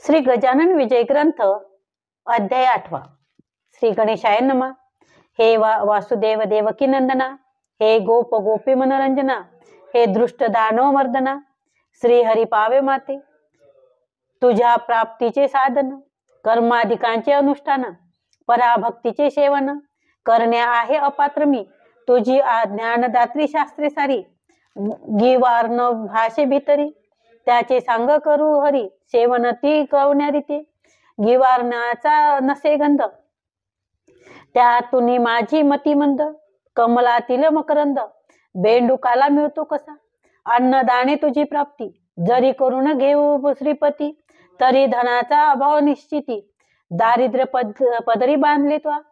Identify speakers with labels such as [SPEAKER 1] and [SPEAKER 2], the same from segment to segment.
[SPEAKER 1] श्री गजानन विजय ग्रंथ अध्याय 8। श्री गणेशाय नमः। हे वासुदेव देवकी नंदना, हे गोप गोपी मनोरंजना, हे दृष्ट दानव मर्दना, श्री हरी पावे माते। तुझ्या प्राप्तीचे साधन कर्माधिकांचे अनुष्ठान, पराभक्तीचे सेवन करणे आहे अपात्र मी। तुझी ज्ञानदात्री शास्त्रे सारी, गिवार्ण भाषे भीतरी, त्याचे सांग करू हरी सेवन ती कवण्यारी ते। गिवारणाचा नसे गंध, त्यातून माझी मती मंद, कमलातील मकरंद बेंडुकाला मिळतो कसा। अन्नदाने तुझी प्राप्ती, जरी करून घेऊ श्रीपती, तरी धनाचा अभाव निश्चिती, दारिद्र्य पदरी बांधले तो।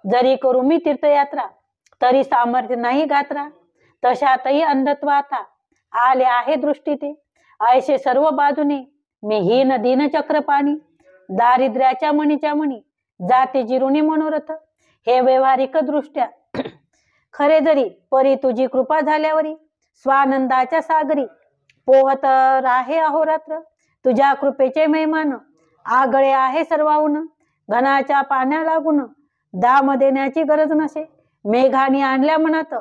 [SPEAKER 1] जरी करू मी तीर्थयात्रा, तरी सामर्थ्य नाही गात्रा, तशातही अंधत्व आता आले आहे दृष्टी ते। ऐसे सर्व बाजूने मी हीन दीन चक्रपाणी, दारिद्र्याच्या मणीच्या मणी जाते जिरुनी मनोरथ। हे व्यवहारिक दृष्ट्या खरे जरी, परी तुझी कृपा झाल्यावरी स्वानंदाच्या सागरी पोहत राहे अहोरात्र। तुझ्या कृपेचे महिमान आगळे आहे सर्वाहून, घनाच्या पाण्या लागून दाम देण्याची गरज नसे। मेघानी आणल्या मनात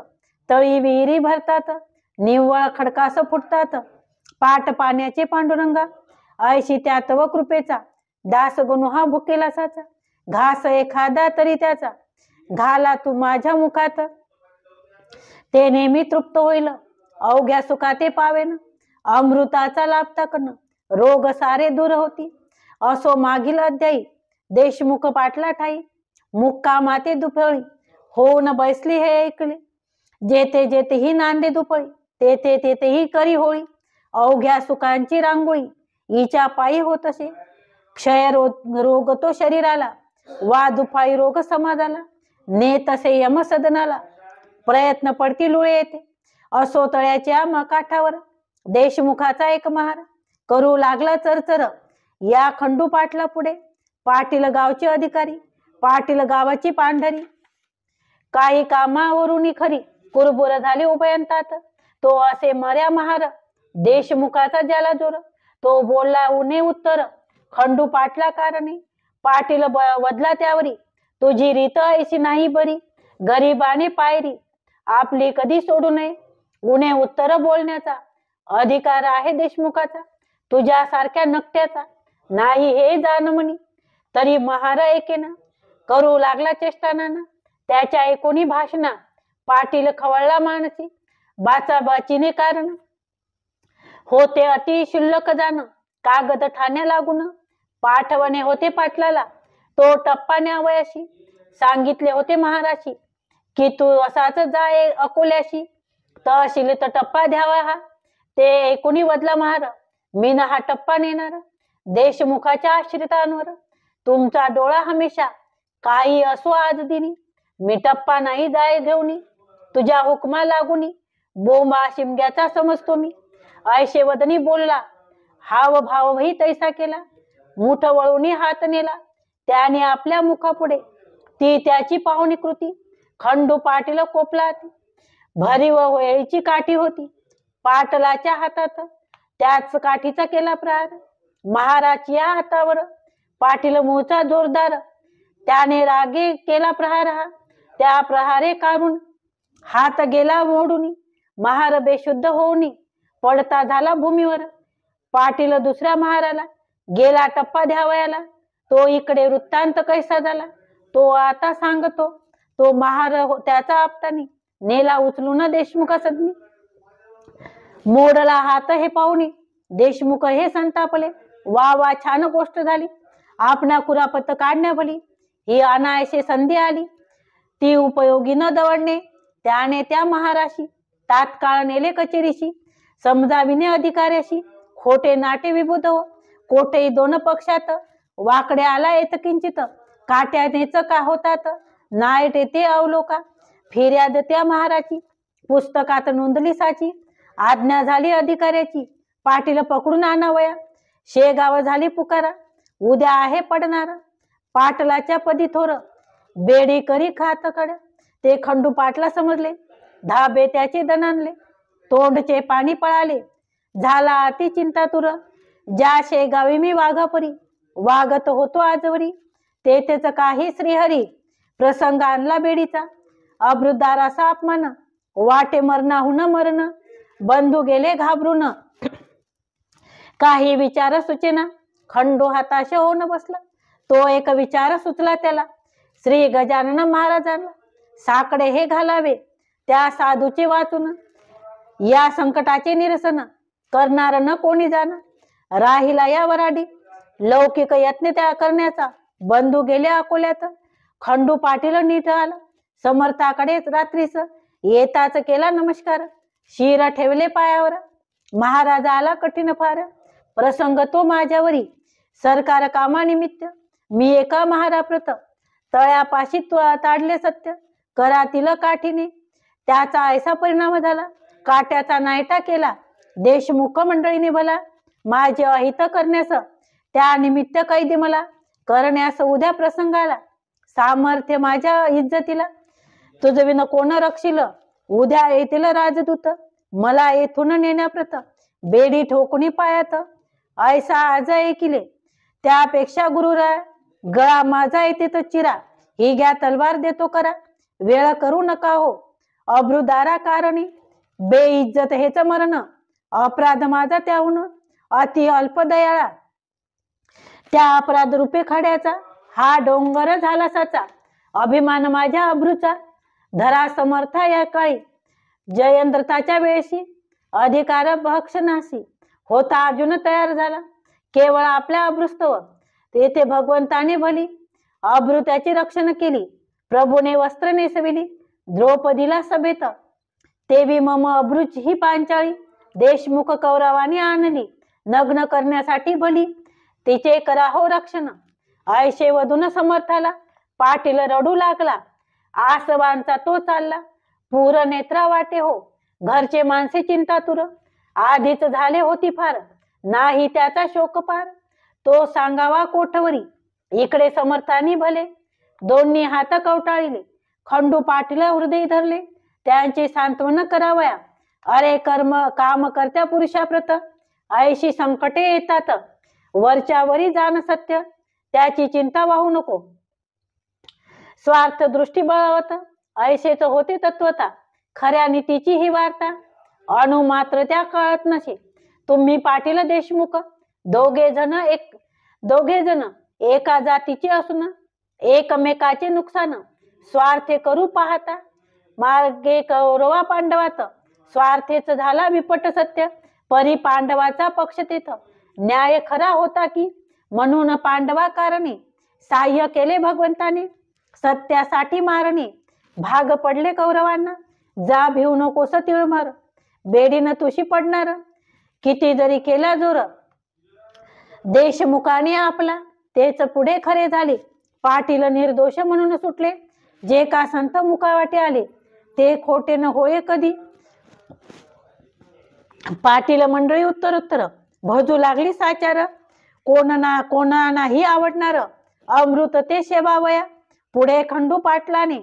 [SPEAKER 1] तळी विहिरी भरतात, निव्वळ खडकास फुटतात पाट पाण्याचे पांडुरंगा। ऐशी त्यात व कृपेचा दास गणू हा भुकेला साचा, घास एखादा तरी त्याचा घाला तू माझ्या मुखात, ते नेहमी तृप्त होईल अवघ्या सुखा ते पावेन। अमृताचा लाभ टाकन रोग सारे दूर होती, असो मागील अध्यायी देशमुख पाटला ठाई। मुक्कामाते दुफळी होऊन बैसली हे ऐकले, जेथे जेथे ही नांदे दुफळी, तेथे तेथे ही करी होळी। अवघ्या सुखांची रांगोळी हिच्या पायी होत असे, क्षय रोग तो शरीराला, वा दुफाळी रोग समाजाला। नेत असे यम सदनाला, प्रयत्न पडती लुळे येते। असो तळ्याच्या काठावर देशमुखाचा एक महार, करू लागला चरचर या खंडू पाटला पुढे। पाटील गावचे अधिकारी, पाटील गावाची पांढरी, काही कामावरून खरी कुरबुर झाली उभयंतात। तो असे मर्या महार देशमुखाचा ज्याला जोर, तो बोलला उणे उत्तर खंडू पाटला कारणे। पाटील वदला त्यावरी, तुझी रीत ऐशी नाही बरी, गरीबाने पायरी आपली कधी सोडू नये। उणे उत्तर बोलण्याचा अधिकार आहे देशमुखाचा, तुझ्यासारख्या नकट्याचा नाही हे जाण म्हणी। तरी महार ऐकेना, करू लागला चेष्टाना, त्याच्या एकोणी भाषणा पाटील खवळला मानसी। बाचाबाचीने कारण होते अति शुल्लक जाण, कागद ठाण्या लागून पाठवणे होते पाटलाला तो टप्पा न्यावयाशी। सांगितले होते महाराशी की तू असाच जाय अकोल्याशी, तहसील तर टप्पा द्यावा हा। ते एकोणी वदला महार, मीन हा टप्पा नेणार देशमुखाच्या आश्रितांवर। तुमचा डोळा हमेशा काही असो आज दिनी, मी टप्पा नाही जाय घेऊनी, तुझ्या हुकमा लागुनी बोंबा शिमग्याचा समजतो मी। ऐशे वदनी बोलला, हाव भावही तैसा केला, मुठ वळूनी हात नेला त्याने आपल्या मुखापुढे। ती त्याची पाहुणी कृती खंडू पाटील कोपला ती, भरीव वेळीची काठी होती पाटलाच्या हातात, त्याच काठीचा केला प्रहार महाराज या हातावर। पाटील मूळचा जोरदार, त्याने रागे केला प्रहार हा, त्या प्रहारे काढून हात गेला मोडून। महार बेशुद्ध होऊनी पडता झाला भूमीवर, पाटील दुसऱ्या महाराला गेला टप्पा द्यावयाला। तो इकडे वृत्तांत कैसा झाला तो आता सांगतो। तो महार त्याचा आपतानी नेला उचलून देशमुखा सदनी, मोडला हात हे पाहुणी देशमुख हे संतापले। वा वा छान गोष्ट झाली, आपणा कुरापत काढण्या भली, ही अनायसे संधी आली ती उपयोगी न दवडणे। त्याने त्या महाराशी तात्काळ नेले कचेरीशी, समजाविणे अधिकाऱ्याशी खोटे नाटे विभूत हो। कोठेही दोन पक्षात वाकडे आला येत किंचित, काट्यानेच का होतात नाईट येते अवलोका। फिर्याद त्या महाराची पुस्तकात नोंदली साची, आज्ञा झाली अधिकाऱ्याची पाटील पकडून आणावया। शेगाव झाली पुकारा, उद्या आहे पडणार पाटलाच्या पदी थोर, बेडी करी खात कड। ते खंडू पाटला समजले, धाबे त्याचे दणाणले, तोंडचे पाणी पळाले झाला अति चिंतातुर। ज्या शेगावी मी वाघापरी वागत होतो आजवरी, तेथेच काही श्रीहरी प्रसंग आणला बेडीचा, अभृदारासा अपमान, वाटे मरणाहून मरण, बंधू गेले घाबरून, काही विचार सुचेना, खंडू हाताश होऊन बसला, तो एक विचार सुचला त्याला, श्री गजानन महाराजांना साकडे हे घालावे त्या साधूचे वाचून, या संकटाचे निरसन करणार न कोणी जाणार, राहिला या वराडी लौकिक यत्न त्या करण्याचा, बंधू गेले अकोल्यात, खंडू पाटील नीट आला समर्थाकडेच रात्रीस, येताच केला नमस्कार, शिर ठेवले पायावर, महाराजा आला कठीण फार, प्रसंग तो माझ्यावरी, सरकार कामानिमित्त, मी एका महाराप्रत, तळ्यापाशी ताडले सत्य, करातील काठीने, त्याचा ऐसा परिणाम झाला, काट्याचा नायटा केला, देशमुख मंडळीने भला, माझे अहित करण्यास, त्या निमित्त कैदी मला, करण्यास उद्या प्रसंगाला, सामर्थ्य माझ्या इज्जतीला, तुझ विन कोण रक्षिल, उद्या येतील राजदूत, मला येथून नेण्याप्रत, बेडी ठोकुनी पायात, ऐसा आज ऐकिले, त्यापेक्षा गुरुराय, गळा माझा येते तर चिरा, ही घ्या तलवार देतो करा, वेळ करू नका हो, अभृदारा कारणी, बेइज्जत हेच मरण, अपराध माझा त्याहून, अति अल्प दयाळा, त्या अपराध रूपे खड्याचा, हा डोंगर झाला साचा, अभिमान माझ्या अभ्रूचा, धरा समर्था या काळी, जयंद्रताच्या वेळशी, अधिकार भक्षनाशी, होता अर्जुन तयार झाला, केवळ आपल्या अभ्रुस्तव, तेथे भगवंताने भली, अभृत्याची रक्षण केली, प्रभूने वस्त्र नेसविली, द्रौपदीला सभेत, तेवी मम अभ्रुच ही पांचाळी, देशमुख कौरवाने आणली, नग्न करण्यासाठी भली, तिचे करा हो रक्षण, ऐशे वधून समर्थाला, पाटील रडू लागला, आसवांचा तो चालला, पूर नेत्रा वाटे हो, घरचे माणसे चिंतातुर, आधीच झाले होती फार, नाही त्याचा शोक पार, तो सांगावा कोठवरी, इकडे समर्थानी भले, दोन्ही हात कवटाळिले, खंडू पाटील हृदय धरले, त्यांचे सांत्वन करावया, अरे कर्म काम करत्या पुरुषाप्रत, ऐशी संकटे येतात, वरच्या वरी जाण सत्य, त्याची चिंता वाहू नको, स्वार्थ दृष्टी बळवत, ऐशेच होते तत्वता, खऱ्या नीतीची ही वार्ता, अणु मात्र त्या कळत नसे, तुम्ही पाटील देशमुख, दोघे जण एका जातीचे असून, एकमेकाचे नुकसान स्वार्थे करू पाहता, मार्गे कौरवा पांडवात, स्वार्थेच झाला विपट सत्य, परी पांडवाचा पक्ष तेथ, न्याय खरा होता की, म्हणून पांडवा कारणे, साह्य केले भगवंताने, सत्यासाठी मारणे, भाग पडले कौरवांना, जा भिवू नकोस तिळमार, बेडीनं तुशी पडणार, किती जरी केला जोर, देशमुखाने आपला, तेच पुढे खरे झाले, पाटील निर्दोष म्हणून सुटले, जे का संत मुखावाटे आले, ते खोटे न होय कधी, पाटील मंडळी उत्तर भजू लागली साचार, कोणा नाही आवडणार, अमृत ते सेवावया, पुढे खंडू पाटलाने,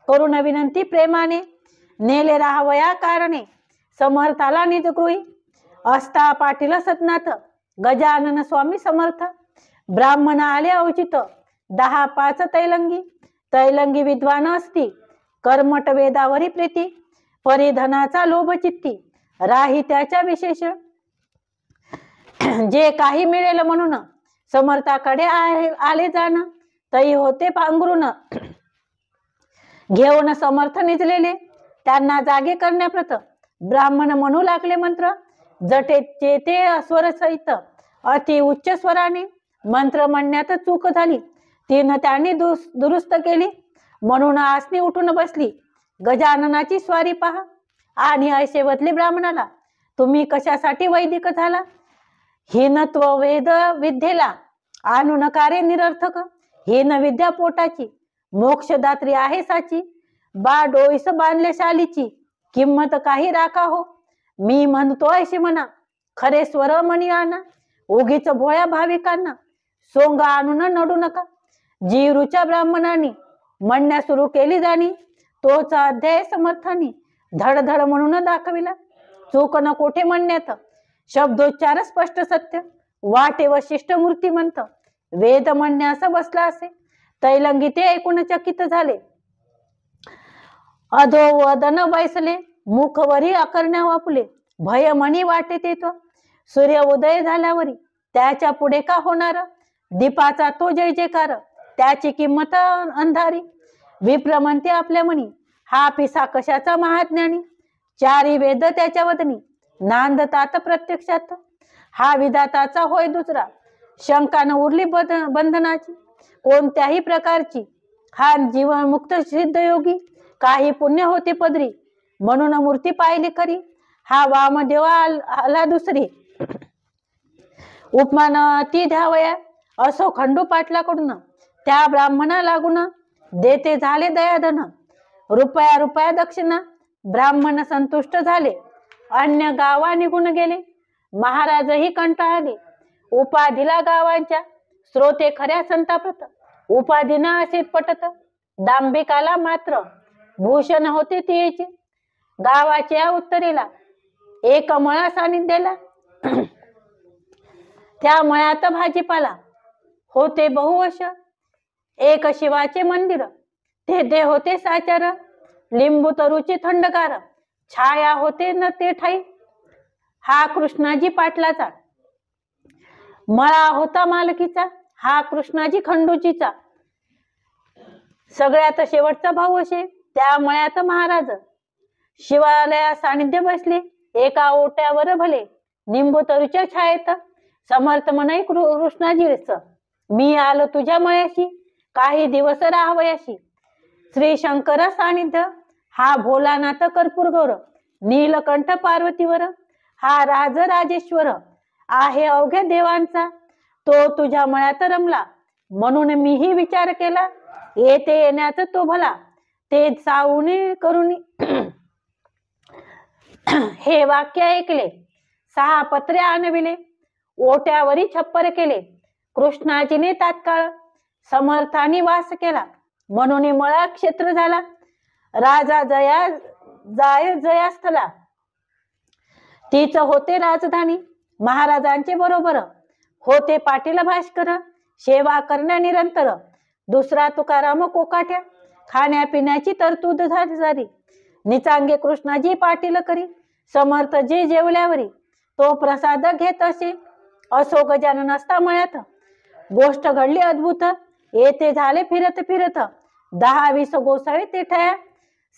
[SPEAKER 1] करुण विनंती प्रेमाने, नेले राहावया कारणे, समर्थाला निजगृही, असता पाटील सदनाथ, गजानन स्वामी समर्थ, ब्राह्मण आले अवचित, 10-5 तैलंगी विद्वान असती, कर्मट वेदावरी प्रीती, परिधनाचा लोभ चित्ती, राही त्याच्या विशेष, जे काही मिळेल म्हणून, समर्थाकडे आले जाण, तई होते पांघरून, घेऊन समर्थ निजलेले, त्यांना जागे करण्याप्रत, ब्राह्मण म्हणू लागले मंत्र, जटेचे ते स्वर सहित, अति उच्च स्वराने, मंत्र म्हणण्यात चूक झाली, तीन त्यांनी दुरुस्त केली, म्हणून आसनी उठून बसली, गजाननाची स्वारी पहा, आणि ऐसे बदले ब्राह्मणाला, तुम्ही कशासाठी वैदिक झाला, हीनत्व वेद विद्येला, आणू नकारे निरर्थक, हीन विद्या पोटाची, मोक्षदात्री आहे साची, बा डोईस बांधले शालीची, किंमत काही राखा हो, मी म्हणतो ऐशी म्हणा, खरे स्वर मणी आणा, उगीच भोळ्या भाविकांना, सोंगा आणून नडू नका, जीवरूच्या ब्राह्मणांनी, म्हणण्या सुरू केली जाणी, तोच अध्याय समर्थानी, धडधड म्हणून दाखविला, चूक न कोठे म्हणण्यात, शब्दोच्चार स्पष्ट सत्य, वाटे वशिष्ठ मूर्तिमंत, वेद म्हणण्यास बसला असे. तैलंगी ते ऐकून चकित झाले. अधोवदन बैसले, मुखवरी अकरण्या वापले. भय मनी वाटे तेतो, सूर्य उदय झाल्यावरी. त्याच्या पुढे का होणार, दीपाचा तो जय जयकार. त्याची किंमत अंधारी. विप्र म्हणते आपल्या मनी, हा पिसा कशाचा महाज्ञानी. चारी वेद त्याच्या वदनी, नांदतात प्रत्यक्षात. हा विधाताचा होय दुसरा, शंका न उरली बंधनाची. कोणत्याही प्रकारची हा जीवन मुक्त सिद्ध योगी. काही पुण्य होते पदरी, म्हणून मूर्ती पाहिली खरी. हा वामदेव आला दुसरी, उपमान ती द्यावया. असो खंडू पाटलाकडून, त्या ब्राह्मणा लागून. देते झाले दयाधन, रुपया रुपया दक्षिणा. ब्राह्मण संतुष्ट झाले, अन्य गावा निघून गेले. महाराजही कंटाळले, उपाधीला गावांच्या. श्रोते खऱ्या संतापत, उपाधीना असेच पटत. दांभिकाला मात्र भूषण होते तिचे, गावाच्या उत्तरेला एक मळा सानिध्याला. त्या मळ्यात भाजीपाला होते बहुवश. एक शिवाचे मंदिर, तेथे होते साचार. लिंबू तरुची थंडगार, छाया होते न ते ठाई. हा कृष्णाजी पाटलाचा मळा होता मालकीचा. हा कृष्णाजी खंडूजीचा सगळ्यात शेवटचा भाऊ असे. त्या मळ्यात महाराज शिवालया सानिध्य बसले. एका ओट्यावर भले निंबू तरुच्या छायेत. समर्थ म्हणै कृष्णाजीच, मी आलो तुझ्या मळ्याशी. काही दिवस राहावयाशी. श्री शंकर सानिध्य, हा भोलानाथ कर्पूर गौर. नीलकंठ पार्वतीवर, हा राज राजेश्वर आहे अवघ्या देवांचा. तो तुझ्या मळ्यात रमला, म्हणून मीही विचार केला. येथे येण्याच तो भला, ते सावणी करून हे वाक्य ऐकले. 6 पत्रे आणविले, ओट्यावरी छप्पर केले. कृष्णाजीने तात्काळ समर्थानी वास केला, म्हणून मळा क्षेत्र झाला. राजा जयास्थला, तीच होते राजधानी. महाराजांचे बरोबर होते पाटील भास्कर. सेवा करण्या निरंतर दुसरा तुकाराम कोकाट्या. खाण्यापिण्याची तरतूद झाली, निचांगे कृष्णाजी पाटील करी. समर्थ जे जेवल्यावरी तो प्रसाद घेत असे. असो गजानन असता मळ्यात, गोष्ट घडली अद्भुत. येथे झाले फिरत फिरत 10-20 गोसावे ते ठया.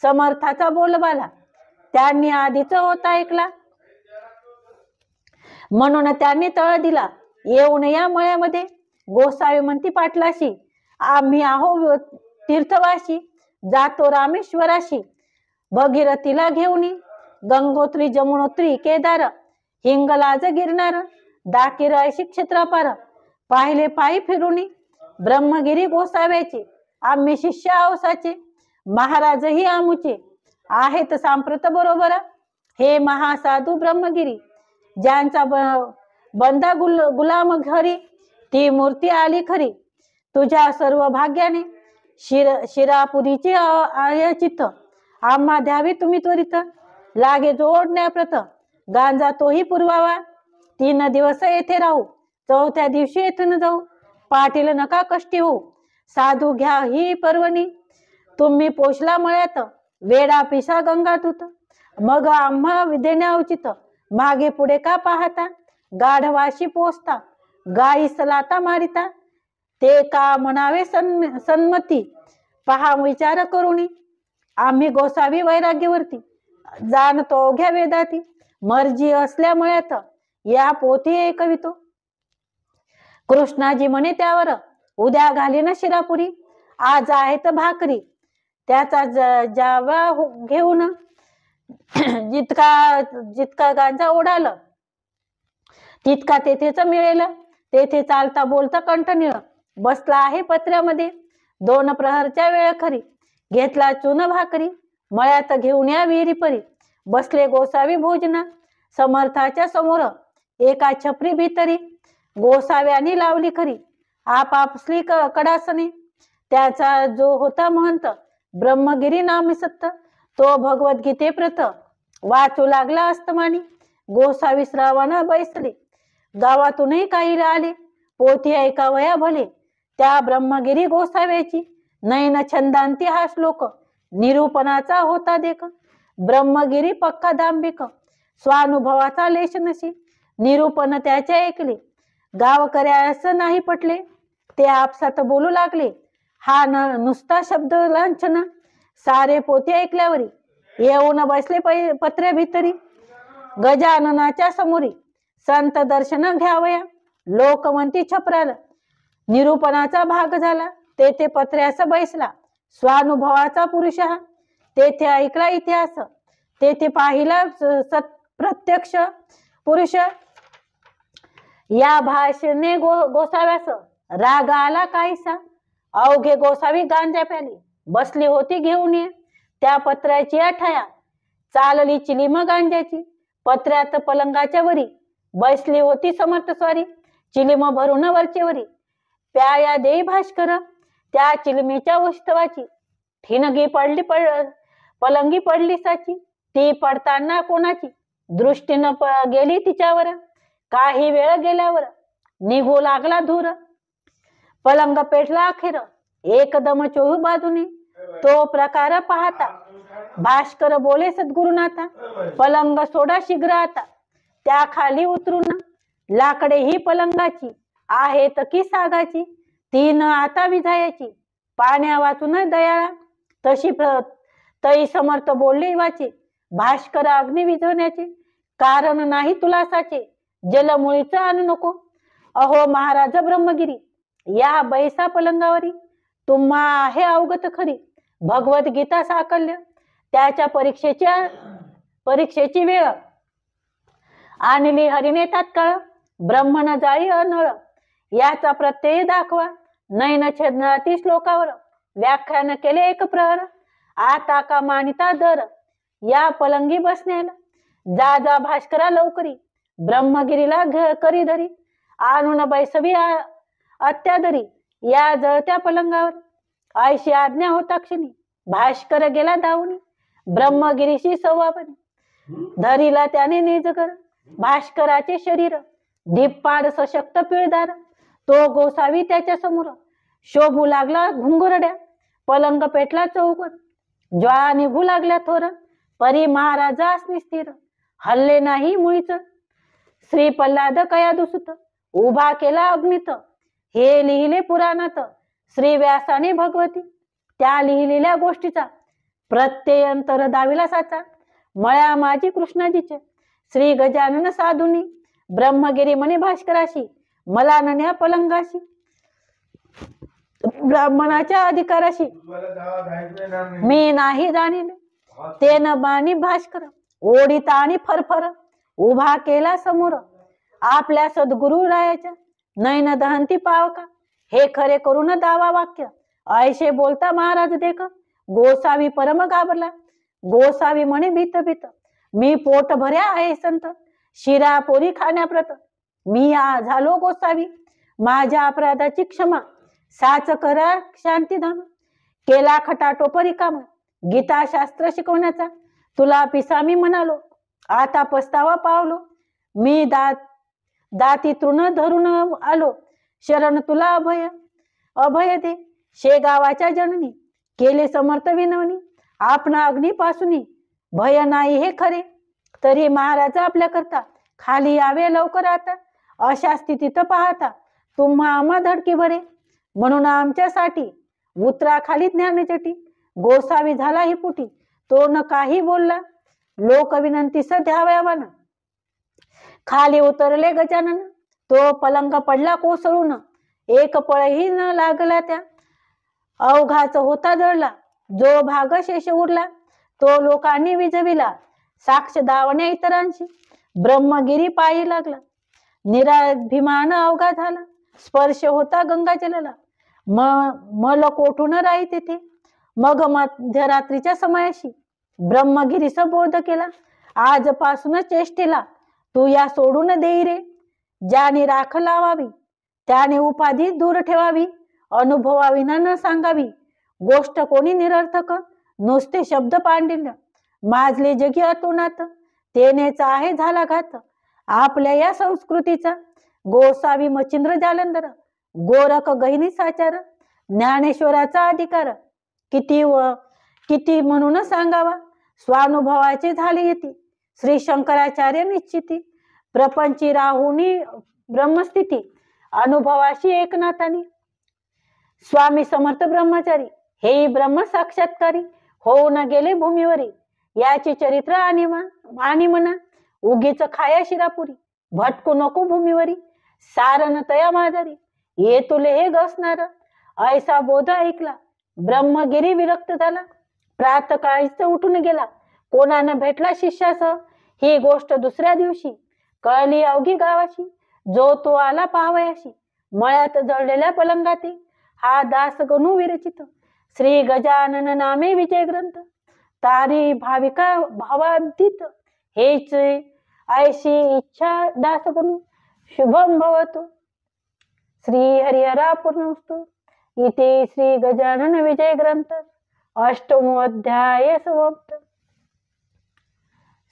[SPEAKER 1] समर्थाचा बोलबाला त्यांनी आधीच होता ऐकला, म्हणून त्यांनी तळ दिला. येऊन या मळ्यामध्ये गोसावी म्हणती पाटलाशी, आम्ही आहो तीर्थवाशी. जातो रामेश्वराशी, भगीरथीला घेऊन. गंगोत्री जमुनोत्री केदार, हिंगलाज गिरनार. दाकीर ऐशी क्षेत्रपार, पाहिले पायी फिरूनी. ब्रह्मगिरी गोसाव्याचे, आम्ही शिष्य औसाचे. महाराजही आमुचे, आहेत सांप्रत बरोबर. हे महासाधू ब्रह्मगिरी, ज्यांचा बंदा गुलाम घरी. ती मूर्ती आली खरी, तुझ्या सर्व भाग्याने. शिरापुरीची आयचित, आम्हा द्यावी तुम्ही त्वरित. लागे जोडण्याप्रत, गांजा तोही पुरवावा. 3 दिवस येथे राहू, 4थ्या दिवशी येथून जाऊ. पाटील नका कष्टी होऊ, साधू घ्या ही पर्वणी. तुम्ही पोचला मळ्यात, वेडा पिसा गंगादूत. मग आम्हा देण्या उचित, मागे पुढे का पाहता. गाढवाशी पोचता, गाईस लाता मारिता. ते का म्हणावे सन्मती, पहा विचार करुणी. आम्ही गोसावी वैराग्यवरती, जाणतो अवघ्या वेदाती. मर्जी असल्या मळ्यात, या पोथी ऐकवितो. कृष्णाजी म्हणे त्यावर, उद्या घालीन शिरापुरी. आज आहेत भाकरी, त्याचा जावा घेऊन. जितका गांजा ओढाल, तितका तेथेच मिळेल. तेथे चालता बोलता कंठनीळ, बसला आहे पत्र्यामध्ये. 2 प्रहरच्या वेळ खरी, घेतला चून भाकरी. मळ्यात घेऊन या विहिरी परी, बसले गोसावी भोजना. समर्थाच्या समोर एका छपरी भीतरी, गोसाव्यानी लावली खरी आपापसली कडासने. त्याचा जो होता महंत, ब्रह्मगिरी नाम सत्त. तो भगवद्गीते प्रत वाचू लागला अस्तमानी. गोसावी श्रावण बैसले, गावातूनही काही आले. पोथी ऐकावया भले त्या ब्रह्मगिरी गोसाव्याची, नैन छंदांती हा श्लोक निरूपणाचा होता देख. ब्रह्मगिरी पक्का दांभिक स्वानुभवाचा लेश नशी, निरूपण त्याचे ऐकले गावकऱ्यास नाही पटले. ते आपसात बोलू लागले, हा नुसता शब्द लांछन. सारे पोते ऐकल्यावरी येऊन बसले पत्र्या भितरी. गजाननाच्या समोरी संत दर्शन घ्यावया, लोक म्हणती छपराला. निरूपणाचा भाग झाला तेथे पत्र्यास बैसला स्वानुभवाचा पुरुष हा. तेथे ऐकला इतिहास, तेथे पाहिला प्रत्यक्ष पुरुष. या भाषणे गोसाव्यास राग आला काहीसा. अवघे गोसावी गांजा प्याली बसली होती घेऊन ये. त्या पत्र्याची अठया चालली चिलीम गांजाची. पत्र्यात पलंगाच्या वरी बसली होती समर्थ स्वारी. चिलीम भरून वरचेवरी प्याया देई भास्कर. त्या चिलमीच्या उत्सवाची ठिणगी पडली पलंगी पडली साची. ती पडताना कोणाची दृष्टीनं गेली तिच्यावर. काही वेळ गेल्यावर निघू लागला धूर. पलंग पेटला अखेर एकदम चोहू बाजूने. तो प्रकार पाहता भास्कर बोले सद्गुरुनाथा, पलंग सोडा शीघ्र आता. त्या खाली उतरून लाकडे ही पलंगाची आहेत की सागाची. ती न आता विझायची पाण्या वाचून दयाळा. तई समर्थ बोलले वाचे भास्कर अग्नी विझवण्याचे. कारण नाही तुला साचे जलमुळीच आणू नको. अहो महाराज ब्रह्मगिरी या बैसा पलंगावरी. तुम्हा आहे अवगत खरी भगवद्गीता साकल्य. त्याच्या परीक्षेची वेळ आणली हरिने तात्काळ. ब्रह्मण जाळी अनळ याचा प्रत्यय दाखवा. नैन छेदनाती श्लोकावर व्याख्यान केले एक प्रहर. आता का मानिता दर या पलंगी बसण्याला. जा जा भास्करा लवकरी ब्रह्मगिरीला करी धरी. आणून बैसवी अत्यादरी या जळत्या पलंगावर. ऐशी आज्ञा होता क्षणी भास्कर गेला धावून. ब्रह्मगिरीशी संवापनी धरीला त्याने निजकर. भास्कराचे शरीर धिप्पाड सशक्त पिळदार. तो गोसावी त्याच्या समोर शोभू लागला घुंगुरड्या. पलंग पेटला चौकोन ज्वाळा निघू लागल्या थोर. परी महाराजास निस्थिर हल्ले नाही मुळीच. श्री प्रल्हाद कया दुसुत उभा केला अग्नित. हे लिहिले पुराणात श्री व्यासाने भगवती. त्या लिहिलेल्या गोष्टीचा प्रत्यय अंतर दाविला साचा. मळ्या माझी कृष्णाजीचे श्री गजानन साधुनी. ब्रह्मगिरी म्हणे भास्कराशी मला नन्या पलंगाशी. ब्राह्मणाच्या अधिकाराशी मी नाही जाणील. ते न बाणी भास्कर ओढीता आणि फरफर उभा केला समोर आपल्या सद्गुरु रायाच्या. नैन दहंती पावका हे खरे करून दावा वाक्य. ऐशे बोलता महाराज देख गोसावी परम घाबरला. गोसावी म्हणे भीत भीत मी पोट भऱ्या आहे संत. शिरा पोरी खाण्याप्रत मी झालो गोसावी. माझ्या अपराधाची क्षमा साच करा शांतीधाम. केला खटाटोप रिकामा गीता शास्त्र शिकवण्याचा. तुला पिसामी म्हणालो आता पस्तावा पावलो. मी दाती तृण धरून आलो. शरण तुला अभय दे. शेगावाच्या जननी केले समर्थ विनवणी. आपणा अग्नीपासून भय नाही हे खरे. तरी महाराज आपल्या करता खाली यावे लवकर आता. अशा स्थितीत पाहता तुम्हा आम्हा धडकी भरे. म्हणून आमच्यासाठी उतरा खाली ज्ञानचटी. गोसावी झाला ही पुटी तो न काही बोलला. लोक विनंतीस द्याव्यावान खाली उतरले गजानन. तो पलंग पडला कोसळून एक पळही न लागला त्या. अवघाच होता जळला जो भाग शेष उरला. तो लोकांनी विझविला साक्ष दावण्या इतरांशी. ब्रह्मगिरी पायी लागला निराभिमान अवघा झाला. स्पर्श होता गंगाजलाला मल कोठून राही तेथे. मग मध्यरात्रीच्या समयाशी ब्रह्मगिरीस बोध केला. आजपासून चेष्टेला तू या सोडून देई रे. ज्याने राख लावावी त्याने उपाधी दूर ठेवावी. अनुभवाविना न सांगावी गोष्ट कोणी निरर्थक. नुसते शब्द पांडिल्य माजले जगी अतोनात. तेनेचा आहे झाला घात आपल्या या संस्कृतीचा. गोसावी मचिंद्र जालंधर, गोरख गहिनी साचार, ज्ञानेश्वराचा अधिकार किती म्हणून सांगावा, स्वानुभवाचे झाले येती, श्री शंकराचार्य निश्चिती, प्रपंची राहुनी ब्रह्मस्थिती, अनुभवाशी एकनाथानी, स्वामी समर्थ ब्रह्मचारी, हे ब्रह्म साक्षात्कारी, होऊन गेले भूमीवरी, याचे चरित्र आणि म्हणा, उगीच खाया शिरापुरी, भटकू नको भूमीवरी, सारण तया माजारी, ये तुले हे गसणार, ऐसा बोध ऐकला, ब्रह्मगिरी विरक्त झाला, प्रातकाळीच उठून गेला, कोणानं भेटला शिष्यासह, ही गोष्ट दुसऱ्या दिवशी, कळली अवघी गावाशी, जो तो आला पाहावयाशी, मळ्यात जळलेल्या पलंगाती, हा दास गणू विरचित, श्री गजानन नामे विजय ग्रंथ, तारी भाविका भावांतीत, हेच ऐशी इच्छा दास गणू, शुभम भवतु, श्री हरिहरा पूर्णस्तु, इथे श्री गजानन विजय ग्रंथ अष्टमो अध्याय समाप्त.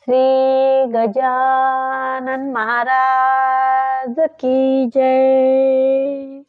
[SPEAKER 1] श्री गजानन महाराज की जय.